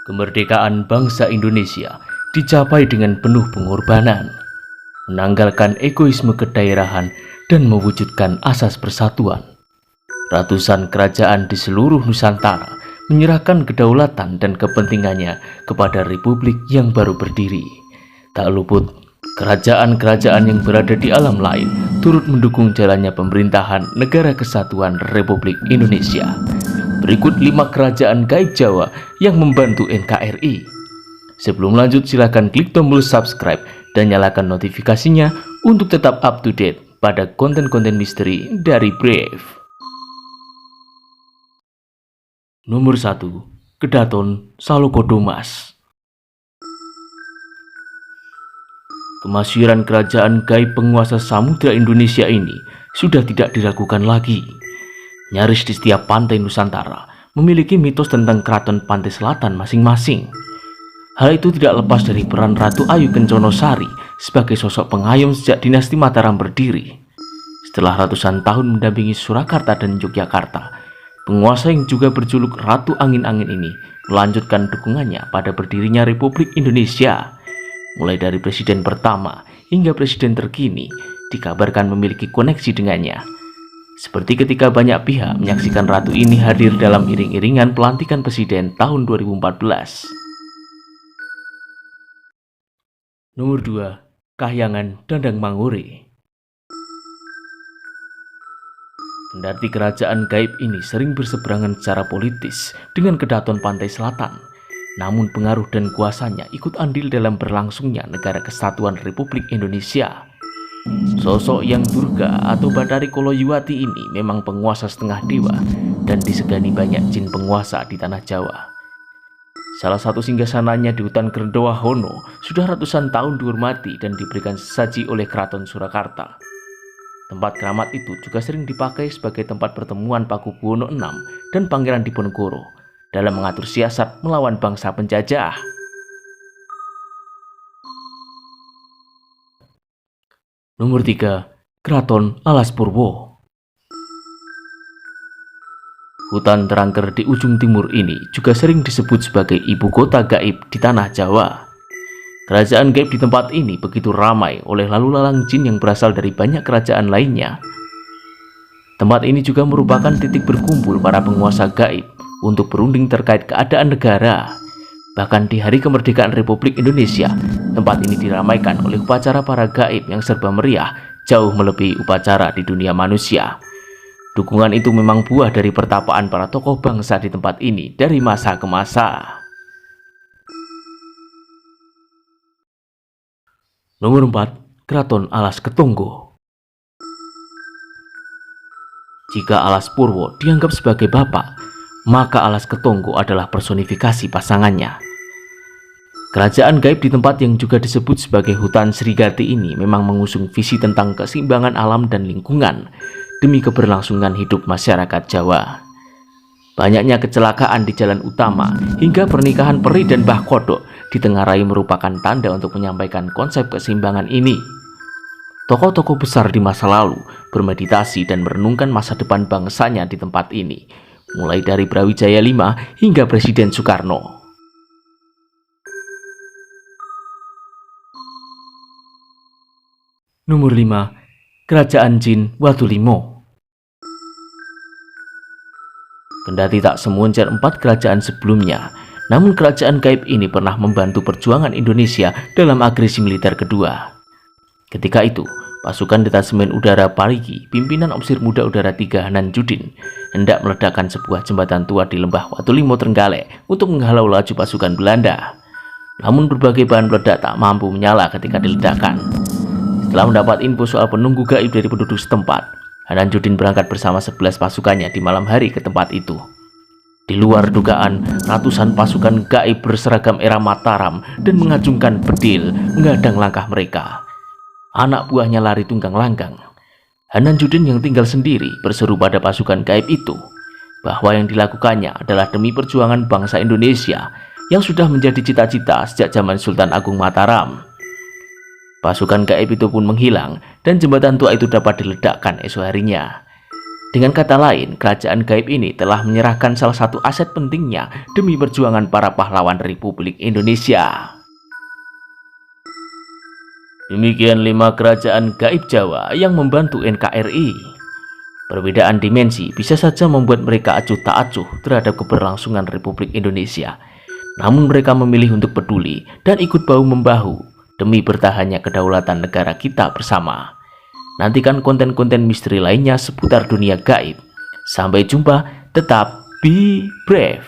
Kemerdekaan bangsa Indonesia dicapai dengan penuh pengorbanan, menanggalkan egoisme kedaerahan dan mewujudkan asas persatuan. Ratusan kerajaan di seluruh Nusantara menyerahkan kedaulatan dan kepentingannya kepada republik yang baru berdiri. Tak luput, kerajaan-kerajaan yang berada di alam lain turut mendukung jalannya pemerintahan Negara Kesatuan Republik Indonesia. Berikut 5 kerajaan gaib Jawa yang membantu NKRI. Sebelum lanjut, silakan klik tombol subscribe dan nyalakan notifikasinya untuk tetap up to date pada konten-konten misteri dari Brave. Nomor 1. Kedaton Salokodomas. Kemasyhuran kerajaan gaib penguasa samudra Indonesia ini sudah tidak diragukan lagi. Nyaris di setiap pantai Nusantara memiliki mitos tentang keraton pantai selatan masing-masing. Hal itu tidak lepas dari peran Ratu Ayu Kencono Sari sebagai sosok pengayom sejak dinasti Mataram berdiri. Setelah ratusan tahun mendampingi Surakarta dan Yogyakarta, penguasa yang juga berjuluk Ratu Angin-Angin ini melanjutkan dukungannya pada berdirinya Republik Indonesia. Mulai dari presiden pertama hingga presiden terkini dikabarkan memiliki koneksi dengannya. Seperti ketika banyak pihak menyaksikan ratu ini hadir dalam iring-iringan pelantikan presiden tahun 2014. Nomor 2. Kahyangan Dandang Mangore. Kendati kerajaan gaib ini sering berseberangan secara politis dengan Kedaton Pantai Selatan, namun pengaruh dan kuasanya ikut andil dalam berlangsungnya Negara Kesatuan Republik Indonesia. Sosok yang Durga atau Bathari Koloyuwati ini memang penguasa setengah dewa dan disegani banyak jin penguasa di tanah Jawa. Salah satu singgasananya di hutan Grendowahono sudah ratusan tahun dihormati dan diberikan sesaji oleh Keraton Surakarta. Tempat keramat itu juga sering dipakai sebagai tempat pertemuan Pakubuwono VI dan Pangeran Diponegoro dalam mengatur siasat melawan bangsa penjajah. Nomor 3. Keraton Alas Purwo. Hutan terangker di ujung timur ini juga sering disebut sebagai ibu kota gaib di tanah Jawa. Kerajaan gaib di tempat ini begitu ramai oleh lalu lalang jin yang berasal dari banyak kerajaan lainnya. Tempat ini juga merupakan titik berkumpul para penguasa gaib untuk berunding terkait keadaan negara. Bahkan di hari kemerdekaan Republik Indonesia, tempat ini diramaikan oleh upacara para gaib yang serba meriah, jauh melebihi upacara di dunia manusia. Dukungan itu memang buah dari pertapaan para tokoh bangsa di tempat ini dari masa ke masa. Nomor 4. Keraton Alas Ketonggo. Jika Alas Purwo dianggap sebagai bapak, maka Alas Ketonggo adalah personifikasi pasangannya. Kerajaan gaib di tempat yang juga disebut sebagai hutan Srigati ini memang mengusung visi tentang keseimbangan alam dan lingkungan demi keberlangsungan hidup masyarakat Jawa. Banyaknya kecelakaan di jalan utama hingga pernikahan Peri dan Mbah Kodok ditengarai merupakan tanda untuk menyampaikan konsep keseimbangan ini. Tokoh-tokoh besar di masa lalu bermeditasi dan merenungkan masa depan bangsanya di tempat ini, mulai dari Brawijaya V hingga Presiden Soekarno. Nomor 5. Kerajaan Jin Watulimo. Kendati tak semoncer 4 kerajaan sebelumnya, namun kerajaan gaib ini pernah membantu perjuangan Indonesia dalam agresi militer kedua. Ketika itu, pasukan Detasemen Udara Parigi, pimpinan Opsir Muda Udara 3 Hanan Judin, hendak meledakkan sebuah jembatan tua di lembah Watulimo Trenggalek untuk menghalau laju pasukan Belanda. Namun berbagai bahan peledak tak mampu menyala ketika diledakkan. Setelah mendapat info soal penunggu gaib dari penduduk setempat, Hanan Judin berangkat bersama 11 pasukannya di malam hari ke tempat itu. Di luar dugaan, ratusan pasukan gaib berseragam era Mataram dan mengacungkan bedil menghadang langkah mereka. Anak buahnya lari tunggang langgang. Hanan Judin yang tinggal sendiri berseru pada pasukan gaib itu bahwa yang dilakukannya adalah demi perjuangan bangsa Indonesia yang sudah menjadi cita-cita sejak zaman Sultan Agung Mataram. Pasukan gaib itu pun menghilang dan jembatan tua itu dapat diledakkan esok harinya. Dengan kata lain, kerajaan gaib ini telah menyerahkan salah satu aset pentingnya demi perjuangan para pahlawan Republik Indonesia. Demikian 5 kerajaan gaib Jawa yang membantu NKRI. Perbedaan dimensi bisa saja membuat mereka acuh tak acuh terhadap keberlangsungan Republik Indonesia. Namun mereka memilih untuk peduli dan ikut bahu-membahu demi bertahannya kedaulatan negara kita bersama. Nantikan konten-konten misteri lainnya seputar dunia gaib. Sampai jumpa, tetap be brave.